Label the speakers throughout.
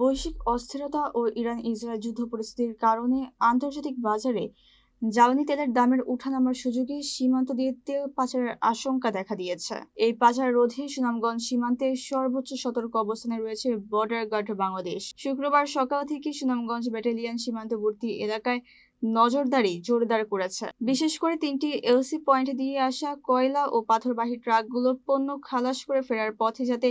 Speaker 1: বৈশ্বিক অস্থিরতা ও ইরান-ইসরায়েল যুদ্ধ পরিস্থিতির কারণে আন্তর্জাতিক বাজারে জ্বালানি তেলের দামের ওঠানামার সুযোগে সীমান্ত দিয়ে তেল পাচারের আশঙ্কা দেখা দিয়েছে। এই পাচার রোধে সুনামগঞ্জ সীমান্তে সর্বোচ্চ সতর্ক অবস্থানে রয়েছে বর্ডার গার্ড বাংলাদেশ। শুক্রবার সকাল থেকে সুনামগঞ্জ ব্যাটালিয়ন সীমান্তবর্তী এলাকায় নজরদারি জোরদার করেছে। বিশেষ করে 3টি এলসি পয়েন্ট দিয়ে আসা কয়লা ও পাথরবাহী ট্রাকগুলো পণ্য খালাস করে ফেরার পথে যাতে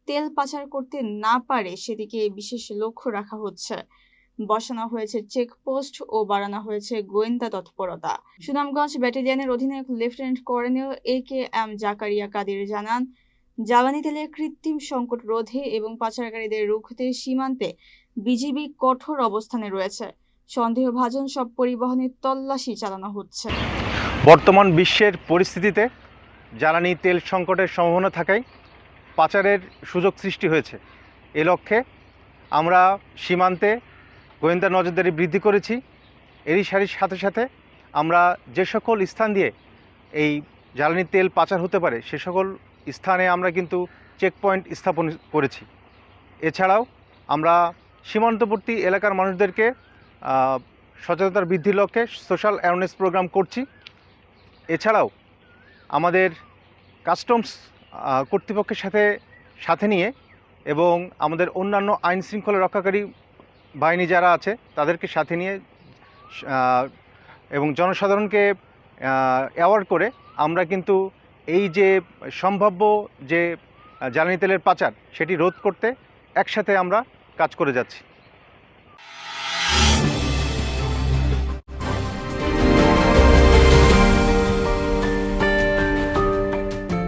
Speaker 1: তেল পাচার করতে না পারে সেদিকে বিশেষ লক্ষ্য রাখা হচ্ছে। বসানো হয়েছে চেকপোস্ট ও বাড়ানো হয়েছে গোয়েন্দা তৎপরতা। সুনামগঞ্জ ব্যাটালিয়নের অধিনায়ক লেফটেন্যান্ট কর্নেল AKM জাকারিয়া কাদের জানান, জ্বালানি তেলের কৃত্রিম সংকট রোধে এবং পাচারকারীদের রুখতে সীমান্তে বিজিবি কঠোর অবস্থানে রয়েছে। সন্দেহভাজন সব পরিবহনে তল্লাশি চালানো হচ্ছে।
Speaker 2: বর্তমান বিশ্বের পরিস্থিতিতে জ্বালানি তেল সংকটের সম্ভাবনা থাকায় পাচারের সুযোগ সৃষ্টি হয়েছে। এ লক্ষ্যে আমরা সীমান্তে গোয়েন্দা নজরদারি বৃদ্ধি করেছি। এরই সাথে সাথে আমরা যে সকল স্থান দিয়ে এই জ্বালানি তেল পাচার হতে পারে সে সকল স্থানে আমরা কিন্তু চেকপয়েন্ট স্থাপন করেছি। এছাড়াও আমরা সীমান্তবর্তী এলাকার মানুষদেরকে সচেতনতার বৃদ্ধির লক্ষ্যে সোশ্যাল অ্যাওয়ারনেস প্রোগ্রাম করছি। এছাড়াও আমাদের কাস্টমস কর্তৃপক্ষের সাথে নিয়ে এবং আমাদের অন্যান্য আইন শৃঙ্খলা রক্ষাকারী বাহিনী যারা আছে তাদেরকে সাথে নিয়ে এবং জনসাধারণকে অ্যাওয়ার করে আমরা কিন্তু এই যে সম্ভাব্য যে জ্বালানি তেলের পাচার সেটি রোধ করতে একসাথে আমরা কাজ করে যাচ্ছি।